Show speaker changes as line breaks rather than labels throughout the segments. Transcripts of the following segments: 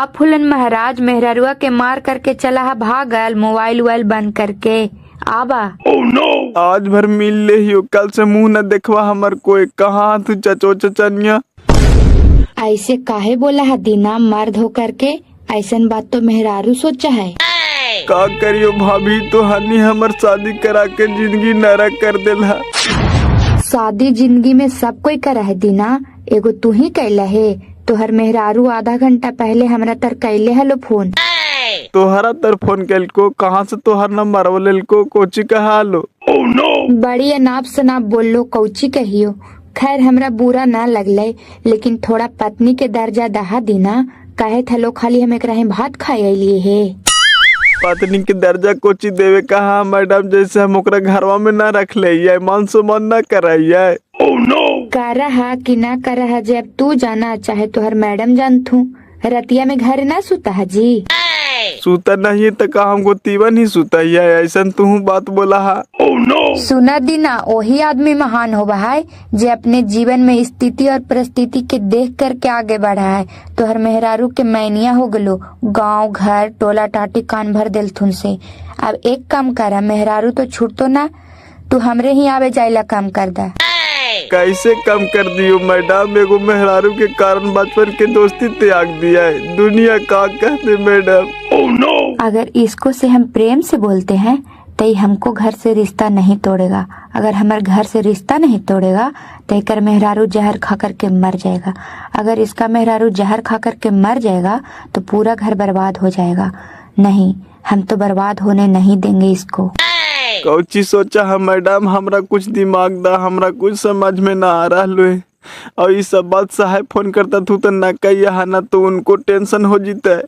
का फूलन महाराज मेहरारुआ के मार करके चला है भागल मोबाइल वोबाइल बंद करके आबा।
आज भर मिल ले ही कल से मुंह न देखवा हमर कोई। कहाँ तू चचो चचनिया?
ऐसे काहे बोला है दीना मर्द हो करके? ऐसन बात तो मेहरारू सोचा है।
का करियो भाभी, तो हनी हमर शादी करा के जिंदगी नरक कर देला।
शादी जिंदगी में सब कोई करा है दीना, एगो तू ही कैला है। तोहर मेहरारू आधा घंटा पहले हमरा तर कैले हलो फोन।
तोहरा तर फोन कैल को? कहाँ से तोहर नंबर लेल को? कोची कहा लो?
बड़ी अनाप शनाप बोल लो, कौची कहियो। खैर हमरा बुरा ना लगले, लेकिन थोड़ा पत्नी के दर्जा दहा दीना। कहे थलो खाली हम एक रहे भात खाए लिए है।
पत्नी के दर्जा कोची देवे कहा मैडम? जैसे हम ओकरा घरवा में ना रख ले, मान सम्मान न कराइए।
कर रहा कि ना कर रहा जब तू जाना, चाहे तोहर मैडम जानथू। रतिया में घर ना सुता है जी?
सूता नहीं तो का हमको तीवन ही सूता है? ऐसा तू बात बोला है।
सुना दीना, वही आदमी महान होगा है जे अपने जीवन में स्थिति और परिस्थिति के देख करके आगे बढ़ा है। तोहर मेहरारू के मैनिया हो गलो, गांव घर टोला टाटी कान भर दिल थुन से। अब एक काम करा, मेहरारू तो छूटतो ना, तू हमरे ही आवे जाइला काम कर दा।
कैसे कम कर दियो मैडम? एगो मेहरारू के कारण बचपन के दोस्ती त्याग दिया है। दुनिया का कहते मैडम?
अगर इसको से हम प्रेम से बोलते हैं तो हमको घर से रिश्ता नहीं तोड़ेगा। अगर हमारे घर से रिश्ता नहीं तोड़ेगा तो कर मेहरारू जहर खा करके मर जाएगा। अगर इसका मेहरारू जहर खा करके मर जाएगा तो पूरा घर बर्बाद हो जाएगा। नहीं, हम तो बर्बाद होने नहीं देंगे इसको।
कौची सोचा है मैडम? हमरा कुछ दिमाग दा, हमरा कुछ समझ में ना आ रहा लो। और ये सब बात साहेब फोन करता तू तो ना कहिया ना, तो उनको टेंशन हो जीता है।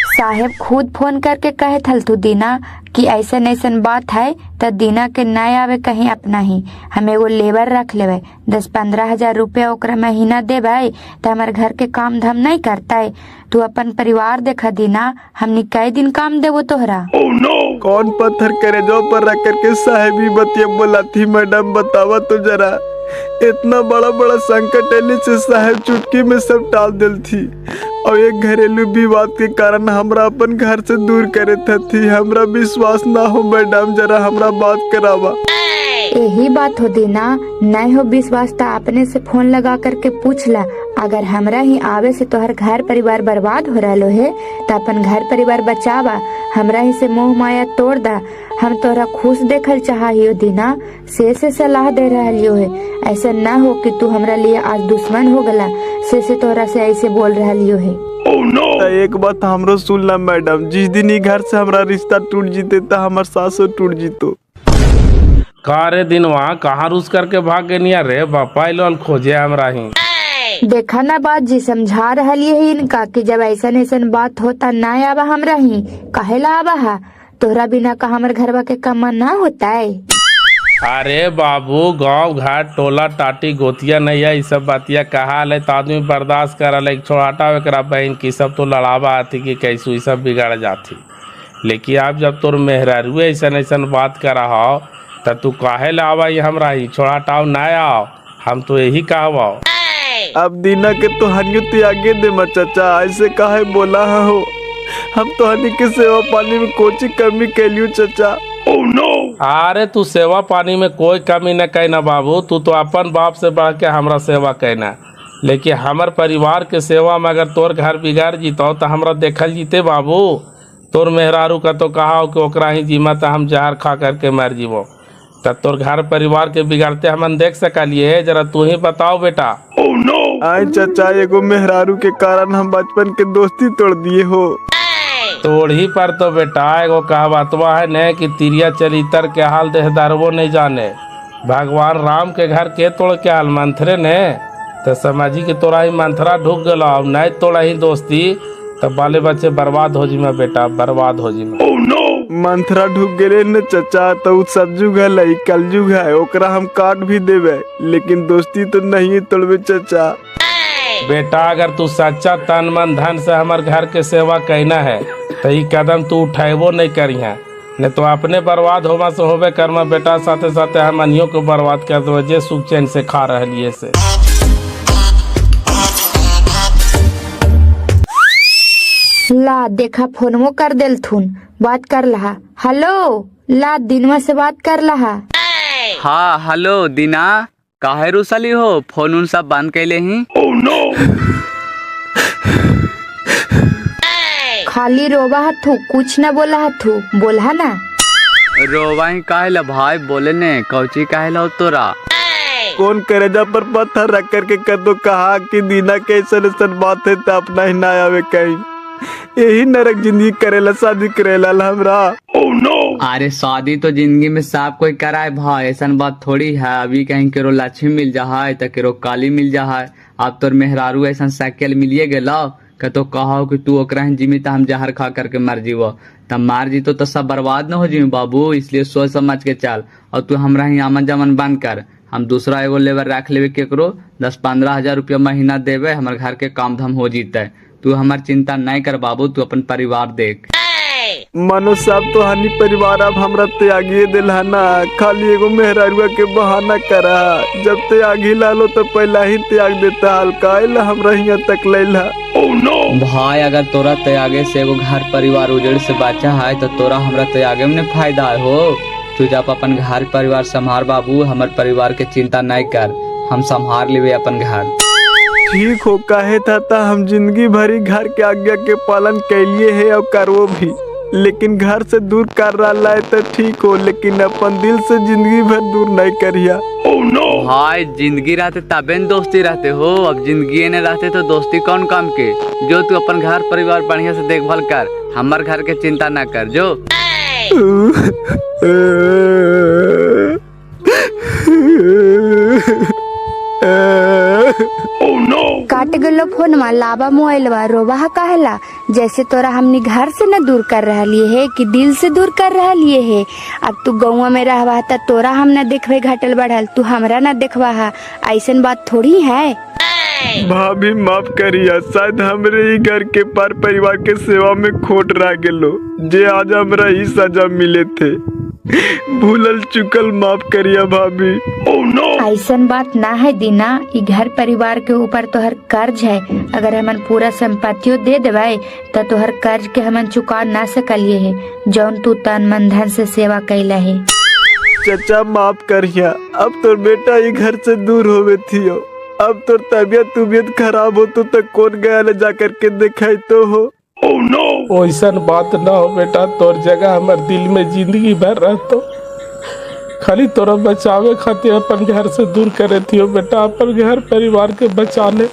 साहेब खुद फोन करके कहे थल तू दीना कि ऐसन ऐसन बात है, तो दीना के न आवे कहीं अपना ही। हम एगो लेबर रख लेवे, 10-15 हजार रुपया ओकरा महीना देवे, तो हमारे घर के काम धाम नहीं करता है। तू अपन परिवार देखा दीना, हमनी कई दिन काम देवो तोहरा।
कौन पत्थर करे जो पर रख करके साहेब ही बतिया बोला थी? मैडम बतावा तो जरा। इतना बड़ा बड़ा संकट एली से साहेब चुटकी में सब टाल दिल थी। और एक घरेलू विवाद के कारण हमरा अपन घर से दूर करे थी। हमरा विश्वास ना हो मैडम, जरा हमरा बात करावा।
यही बात हो दीना, नहीं हो विश्वास तो अपने से फोन लगा करके पूछ ला। अगर हमरा ही आवे से तोहर घर परिवार बर्बाद हो रहा है तो अपन घर परिवार बचावा। हमरा ही से मोह माया तोड़ दा। हम तोहरा खुश देखल चाहिए दीना, से सलाह दे रहा है। ऐसा ना हो कि तू हमरा लिए आज दुश्मन हो गला, से तोहरा से ऐसे बोल रहा है।
एक बात हमरो सुन ला मैडम, जिस दिन ही घर से हमरा रिश्ता टूट जीते तो हमार सासो टूट जीतो।
का रे दिन वहाँ कहाँ रूस करके भाग गए रे बापा? लोल खोजे हमरा ही।
देखा ना बात जी, समझा रहा है इनका कि जब ऐसन ऐसन बात होता ना आवा हमरा ही कहेला आवा है। तोहरा बिना का हमारे घरवा के काम ना होता है।
अरे बाबू, गांव घाट टोला टाटी गोतिया नहीं है, सब बातिया कहा ले तो आदमी बर्दाश्त करा ले। छोटा एकरा बहन की सब तो लड़ावा आती कि कैसू सब बिगड़ जाती। लेकिन अब जब तोर मेहरारू ऐसन ऐसन बात करा हो तो तू काहे ले आवा हमरा ही? छोड़ा टाव ना आओ, हम तो यही कहवा।
अब दीना के तो हनियो त्यागे दे मचाचा, ऐसे काहे बोला हो? हम तो हनी के सेवा पानी में कोची कमी कैलियो चाचा।
अरे तू सेवा पानी में कोई कमी न कहना बाबू, तू तो अपन बाप से बढ़ के हमरा सेवा कहना। लेकिन हमर परिवार के सेवा में अगर तोर घर बिगाड़ जीतो तो हमरा देखल जीते बाबू। तोर मेहरारू का तो कहा हो कि ओकरा ही जीमा तो हम जहर खा करके मर जीवो, तब तोर घर परिवार के बिगाड़ते हम देख सकलिए? जरा तू ही बताओ बेटा।
आए चाचा, एगो मेहरारू के कारण हम बचपन के दोस्ती तोड़ दिए हो।
तोड़ी पर तो बेटा एगो कहावतवा है न कि तिरिया चरितर के हाल देहदारवो नहीं जाने। भगवान राम के घर के तोड़ के हाल मंथरे ने, तो समझी कि तोरा ही मंथरा ढुक गला। अब नहीं तोड़ा ही दोस्ती तो बाले बच्चे बर्बाद हो जिमा बेटा, बर्बाद हो जिमा।
मंथरा ढुक गए न चाचा, तो सतयुग है कलयुग है, ओकरा हम काट भी देवे, लेकिन दोस्ती तो नहीं तोड़बे चाचा।
बेटा अगर तू सच्चा तन मन धन से हमार घर के सेवा कहना है तो ये कदम तू उठाएबो नहीं करिया, नहीं तो अपने बर्बाद होवा से होबे कर्मा बेटा, साथे साथे हम अनियों को बर्बाद कर दो जे सुख चैन से खा रही से।
ला देखा फोनवो कर देल थुन, बात कर लहा। हेलो ला दिनवा से बात कर लहा।
हाँ हेलो दीना, काहे रुसली हो? फोन उन सब बंद कैले ही?
खाली रोवा हथू, कुछ न बोला हथू, बोला ना।
रोवा ही काहे ला भाई, बोले ने कौची काहे ला हो तोरा?
कौन करेजा पर पत्थर रख करके कदो कहा कि दीना के ऐसन बात है तो अपना ही ना आवे कहीं। यही नरक जिंदगी करेला शादी करेला हमरा।
अरे शादी तो जिंदगी में सब कोई कराए भाई, ऐसा बात थोड़ी है। अभी कहीं केरो लक्ष्मी मिल जाए तो केरो काली मिल जाए। अब तोर मेहरारू ऐसा साइकिल मिलिए गेला तो कहो कि तू ओकरा जिमी तो हम जहर खा करके मर जीवो, तब मार जीतो तो सब बर्बाद न हो जिमी बाबू। इसलिए सोच समझ के चल, और तू हमरा ही आमन जामन बंद कर। हम दूसरा एगो लेबर रख लेवे केकरो, 10-15 हजार रुपया महीना देवे, हमारे घर के काम धाम हो जीते। तू हमार चिंता नहीं कर बाबू, तू अपन परिवार देख।
मनो साहब तो हानि परिवार अब हमरा त्यागिए दिला ना, खाली एगो मेहरारुआ के बहाना करा। जब त्यागी लालो तो पहला ही त्याग देता, हल्का हमरा यहाँ तक लैला।
भाई अगर तोरा त्यागे से एगो घर परिवार उजड़ से बचा है तो तोरा हमरा त्यागे में फायदा हो। तू जब अपन घर परिवार संभार बाबू, हमार परिवार के चिंता नहीं कर, हम संभार लेवे अपन घर।
ठीक हो, काहे था हम जिंदगी भरी घर के आज्ञा के पालन कैलिए है और करो भी, लेकिन घर से दूर कर रहा है तो ठीक हो, लेकिन अपन दिल से जिंदगी भर दूर नहीं करिया।
भाई जिंदगी रहते तबे न दोस्ती रहते हो, अब जिंदगी न रहते तो दोस्ती कौन काम के। जो तू अपन घर परिवार बढ़िया से देखभाल कर, हमार घर के चिंता ना कर जो।
काट गलो फोनवा, लावा मोबाइलवा, रोवा काहेला? जैसे तोरा हमनी घर से न दूर कर रहा लिए है कि दिल से दूर कर रहा लिए है। अब तू गौवा में रहवा त तोरा हम न देखवे घटल बढ़ल, तू हमरा न देखवा हा, ऐसन बात थोड़ी है।
भाभी माफ करिया, शायद हमरे ही घर के पर परिवार के सेवा में खोट रह गेलो, जे आज हमरा ही सजा मिले थे। भूलल चुकल माफ करिया भाभी।
ऐसन बात ना है दीना, ई घर परिवार के ऊपर तोहर कर्ज है। अगर हमन पूरा संपत्तियों दे देवे तो तोहर कर्ज के हमन चुका ना सकलिए है, जौन तू तन मन धन से सेवा कैला है।
चचा माफ करिया, अब तोर बेटा ये घर से दूर होवे थियो। अब तोर तबियत खराब हो तो कौन गया ले जाकर के दिखाई तो हो।
वैसन बात ना हो बेटा, तोर जगह हमार दिल में जिंदगी भर रहतो। खाली तोरा बचावे खातिर अपन घर से दूर करे थियो बेटा, अपन घर परिवार के बचाने।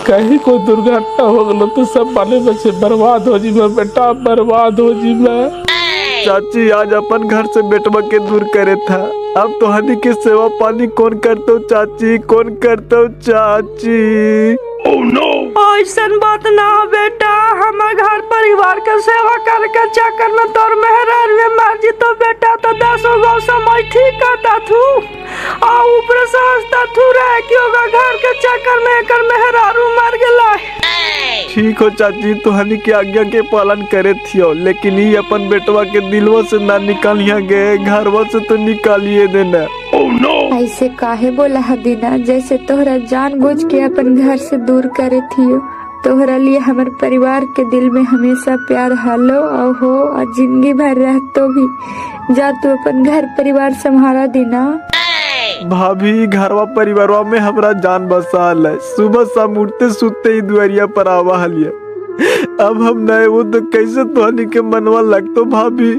कहीं कोई दुर्घटना हो गलो तो सब बाले बच्चे बर्बाद हो जी मैं बेटा, बर्बाद हो जी मैं।
चाची आज अपन घर से बेटवा के दूर करे था, अब तो हनी के सेवा पानी कौन करतो चाची, कौन करतो चाची।
ऐसन बात ना हो बेटा, हमार घर परिवार के सेवा करके चक्कर में तोर मेहरार में मर जी तो बेटा तो 10 गो समय ठीक करता थू, और ऊपर से हंसता थू रहे कि होगा घर के चक्कर में एकर मेहरारू मर गेला।
ठीक हो चाची, तो हनी के आज्ञा के पालन करे थियो, लेकिन ये अपन बेटवा के दिलवा से ना निकालिया गए, घरवा से तो निकालिए देना।
ऐसे काहे बोला है दीना, जैसे तोहरा जानबूझ के अपन घर से दूर करे थियो। तोहरा लिए हमारे परिवार के दिल में हमेशा प्यार हलो और हो, और जिंदगी भर रह तो भी। जा तू अपन घर परिवार संभाला दीना।
भाभी घरवा परिवारवा में हमरा जान बसाल है, सुबह शाम उठते सुते ही दुआरिया पर आवा हलिया। अब हम नए वो तो कैसे तोहनी के मनवा लगतो भाभी।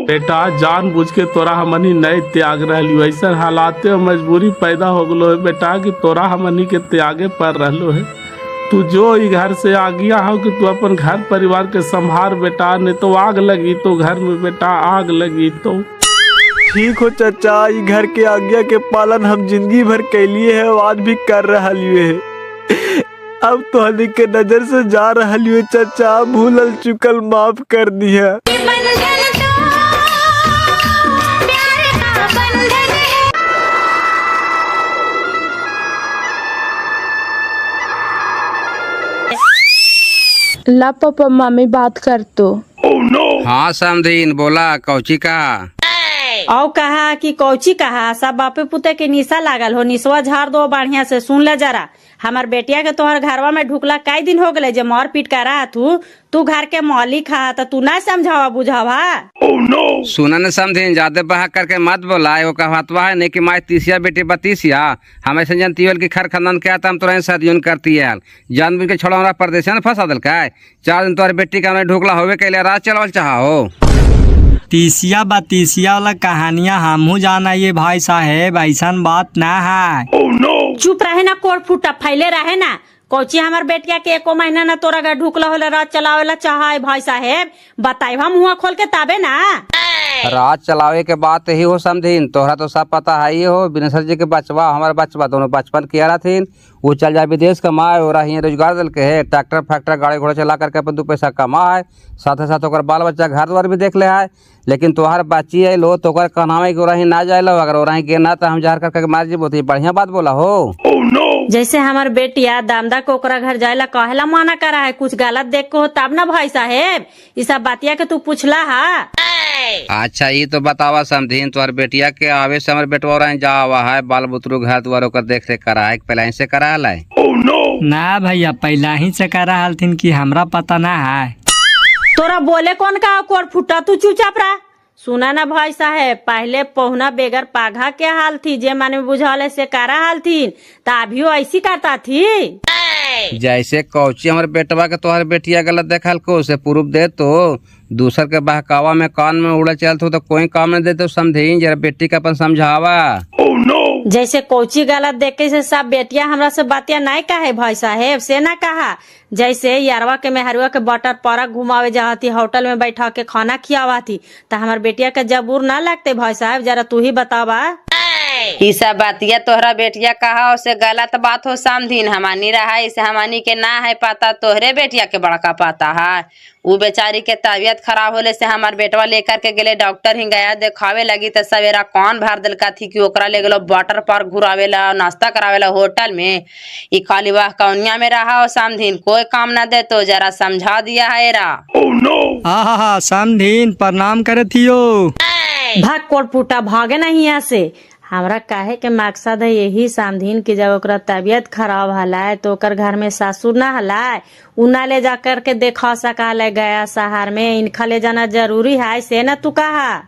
बेटा जान बुझ के तोरा हमनी नहीं त्याग रही, ऐसा हालात मजबूरी पैदा हो गलो है बेटा कि तोरा हमनी के त्यागे पर रहलो है। तू जो ई घर से आ गया हो कि तू अपन घर परिवार के संभार बेटा, नहीं तो आग लगी तो घर में बेटा, आग लगी तो।
ठीक हो चाचा, ये घर के आज्ञा के पालन हम जिंदगी भर कैलिए है, आज भी कर रहा है। अब तो हनी के नजर से जा रहा है चाचा, भूलल चुकल माफ कर दिया।
ला पापा मम्मी बात कर तो।
हाँ समधीन बोला, कौची का? औ कहा कि कौची कहा सब बापे पुते के निशा लागल हो, निशवा झाड़ दो बढ़िया से। सुन ले जरा, हमार बेटिया के तोहर घरवा में ढुकला कई दिन हो गए, जे मर पीट कर रहा तू घर के मालिक हा, तो तू ना समझावा बुझावा।
सुना न समझे, ज्यादा बहा करके मत बोला। एगो कहवतवा है नहीं कि माई तीसिया बेटी बतीसिया, हमें से जानती की खर खंदन क्या हम तुरंत सदियों करती है जान बुझ के छोड़ा हमरा परदेश में फंसा दिल का। 4 दिन तुम्हारी बेटी का ढुकला होवे के लिए रात चलवल चाहा हो।
तीसिया बतीसिया वाला कहानियाँ हमहू जाना ये भाई साहेब, ऐसा बात ना है।
चुप रहे ना, कोट फूटा फैले रहे ना। कोची हमार बेटिया के 1 महीना ना तोरा घर ढुकला होला रात चलावेला चाहा है भाई साहेब, बताई हम मुँह खोल के ताबे ना।
रात चलावे के बात ही हो समझीन, तोहरा तो सब पता है ही हो। बिनेश्वर जी के बचवा हमारे बचवा दोनों बचपन किया रहथिन। वो चल जाए विदेश कमाए और यहाँ रोजगार दिल के है, ट्रैक्टर फैक्टर गाड़ी घोड़ा चला करके अपन 2 पैसा कमा है, साथ साथ ओकर बाल बच्चा घर द्वार भी देख ले है। लेकिन तोहार बच्ची है लो तो ओकर कहनावे कि ओरही ना जाए लो, अगर ओरही के ना तो हम जहर करके मार जी। बहुत बढ़िया बात बोला हो।
जैसे हमार बेटिया दामदा को ओकरा घर जाएला कहेला मना करा है, कुछ गलत देख को हो तब ना भाई साहेब। ये सब बातिया के तू पूछला हा।
अच्छा ये तो बतावा समझीन, तुम्हार बेटिया के आवे से हमारे बेटवा और जा हुआ है, बाल बुतरू घर द्वार ओकर देख रेख करा है, पहले से करा है।
ना भैया पहला ही से करा हलथिन कि हमरा पता ना है।
तोरा बोले कौन का कोर फुटा, तू चुपचाप रहा। सुना ना भाई साहेब, पहले पहुना बेगर पाघा के हाल थी, जे माने बुझाले से करा हाल थी, तभियो ऐसी करता थी।
जैसे कौची हमारे बेटवा के तोहर बेटिया गलत देखल को से प्रूफ दे तो दूसर के बहकावा में कान में उड़ा चलत हो तो कोई काम नहीं देते। समझे जरा बेटी का अपन समझावा।
जैसे कोची गलत देखे से सब बेटिया हमरा से बातिया नहीं कहे भाई साहेब, से ना कहा। जैसे यारवा के मेहरुआ के बटर पार्क घुमावे जाती, होटल में बैठा के खाना खियावा थी, तो हमार बेटिया के जबूर ना लगते भाई साहब, जरा तू ही बतावा।
ई सब बातिया तोहरा बेटिया कहा उसे गलत बात हो समझीन, हमानी रहा इसे हमानी के ना है पता, तोहरे बेटिया के बड़का पता है। वो बेचारी के तबीयत खराब होले से हमार बेटवा लेकर के गेले डॉक्टर ही गया देखावे लगी, तो सवेरा कौन भर दिल का थी कि ओकरा ले गेलो वाटर पार्क घुरावेला, नाश्ता करावेला होटल में। ई खाली वह कौनिया में रहा हो समझीन, कोई काम ना दे, तो जरा समझा दिया है रा।
हाँ समझीन, प्रणाम करे थियो।
भाग कोट फूटा, भागे नहीं यहाँ से। हमरा काहे के मकसद है यही समझीन कि जब ओकरा तबीयत खराब हलाय तो ओकर घर में सासुर ना हलाय, उना ले जा करके देखा सका ले गया शहर में, इनका ले जाना जरूरी है, से ना तू कहा।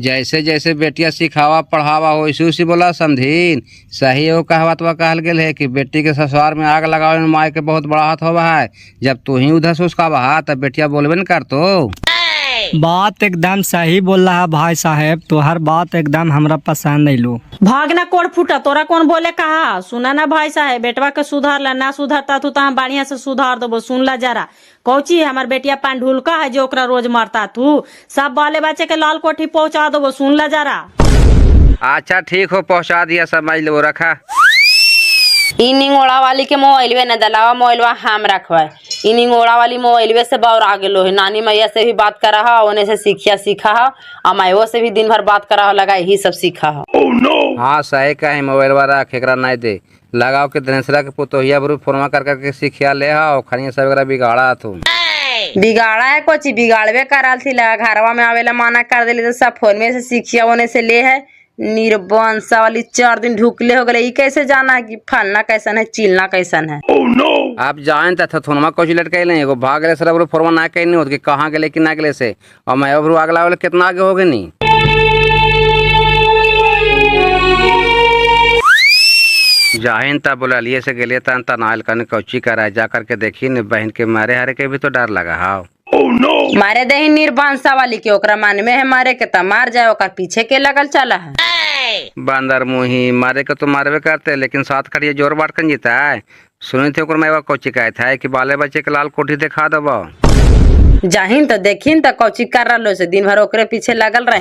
जैसे जैसे बेटिया सिखावा पढ़ावा हो इसी उसी बोला समझीन। सही हो कहवतवा कहल गेल है कि बेटी के ससुराल में आग लगावे में माई के बहुत बड़ा हाथ होवा है। जब तू ही उधर से उसका बहा तब बेटिया बोलबे न कर तो।
बात एकदम सही बोल रहा भाई साहेब, तो हर बात एकदम हमरा पसंद नहीं लो।
भागना कोड़ फूटा, तोरा कौन बोले कहा। सुना ना भाई साहेब, बेटवा के सुधार ला, ना सुधारता तू तो हम बढ़िया से सुधार देबो। सुन ला जरा, कौची हमार बेटिया पांडुलका है जो ओकरा रोज मारता तू, सब बाले बच्चे के लाल कोठी पहुँचा देबो। सुन ला जरा।
अच्छा ठीक हो, पहुँचा दिया, समझ लो, रखा।
ई निंगोड़ा वाली के मोबाइलवे न दलावा, मोबाइलवा हम रखवा। ई निंगोड़ा वाली मोबाइलवे से बाहर आ गेलो है, नानी मैया से भी बात करा हा, ओने से सीखा हा, अमायो से भी दिन भर बात करा हा, लगा यही सब सीखा हा।
हाँ सही कहे, मोबाइल वाला एकरा नहीं दे लगाओ के धनेसरा के पुतोहिया बरू फोनमा कर करके सीखिया ले हा, खनिया सब एकरा बिगाड़ा तू।
बिगाड़ा है कोची, बिगाड़वे कराल थी, लगा घरवा में आवेला माना कर देली तो सब फोन में से सीखिया ओने से ले है। निर्बंसा वाली 4 दिन ढुकले हो गए, ई कैसे जाना है कि फलना कैसन है चिलना कैसन है।
आप जान था थोनमा कुछ लटके ले, एगो भाग गले सर फोरमा ना कहनी होत कि कहां गेले कि ना गेले से, और मैं बरू अगला वाले कितना आगे हो गए नी। जाहिन ता बोला लिए से गेले ता नाल कने कौची करा जा करके देखी न, बहन के मारे हारे के भी तो डर लगा। हाँ
मारे दे निर्बंसा वाली के, ओकरा मन में है मारे के त मार जाए, ओकर पीछे के लगल चला है।
बंदर मुही मारे के तो मारवे करते, लेकिन साथ खड़िए जोर बाट कर जीता है। सुनी थे ओकर मैं कौची कहत है कि बाले बच्चे के लाल कोठी दिखा दबो।
जाहिन तो देखिन तो कौची कर रहा से, दिन भर ओकरे पीछे लगल रहे।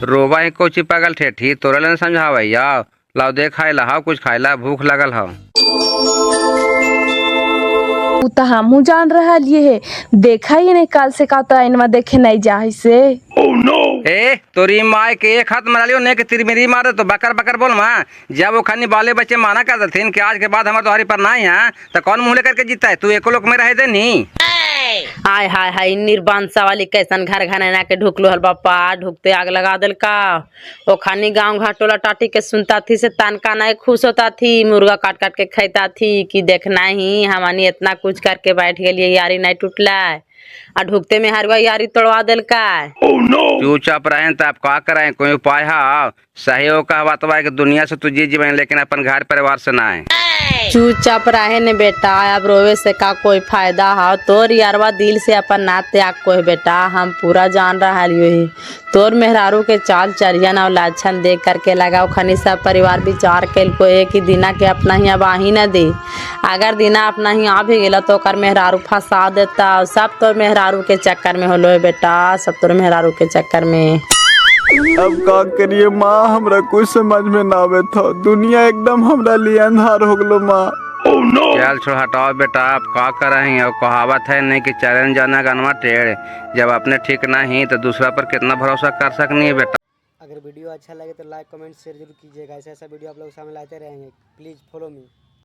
रोबा ही कोची पागल ठेठी, तोरे ले समझावा या लाओ दे खाए ला, कुछ खाए ला, भूख लगल हो।
तो हमू जान रहा लिए है, देखा ही नहीं काल से का तो इनवा देखे नहीं जा से।
ए तोरी माय के एक हाथ मरा लियो ने के तेरी मेरी मारे तो बकर बकर बोल मां। जब वो खानी बाले बच्चे माना कर देथिन कि आज के बाद हमारे तुम्हारी पर ना है तो कौन मुंह लेकर के जीता है, तू एको लोग में रह दे नहीं।
आय हाय हाय निर्बांसा वाली कैसन घर घनैना के ढुकलो हल बापा ढुकते आग लगा दिल का ओ खानी गांव घर टोला टाटी के सुनता थी से तनका नहीं खुश होता थी मुर्गा काट काट के खाता थी कि देखना ही हमानी इतना कुछ करके बैठ गई यारी नहीं टूटला आ ढुकते में हरवा यारी तोड़वा दिल का
चुपचाप रहें तो आप का करें कोई उपाय है सहयोग का बतवा है कि दुनिया से तू जी जीवन लेकिन अपन घर परिवार से ना है।
चुपचाप रहे ने बेटा अब रोवे से का कोई फायदा है तोर यारवा दिल से अपन ना त्याग को है बेटा हम पूरा जान रहा ही तोर मेहरारू के चाल चरियन और लाछन देख करके लगाओ खनी सब परिवार विचार के को एक ही दिना के अपना ही अब ही न दे अगर दिना अपना ही आ भी गेला तो कर मेहरारू फंसा देता सब तोर मेहरारू के चक्कर में होलो है बेटा सब तोर मेहरारू के चक्कर में।
अब का करिए माँ हमरा कुछ समझ में ना आवे था दुनिया एकदम हमरा लिए अंधार हो गलो माँ।
चल छोड़ हटाओ बेटा आप का कर रहे हैं और कहावत है नहीं कि चरण जाना गनवा टेढ़ जब अपने ठीक ना ही तो दूसरा पर कितना भरोसा कर सकनी है बेटा।
अगर वीडियो अच्छा लगे तो लाइक कमेंट शेयर जरूर कीजिएगा ऐसा वीडियो आप लोग सामने लाते रहेंगे प्लीज़ फॉलो मी।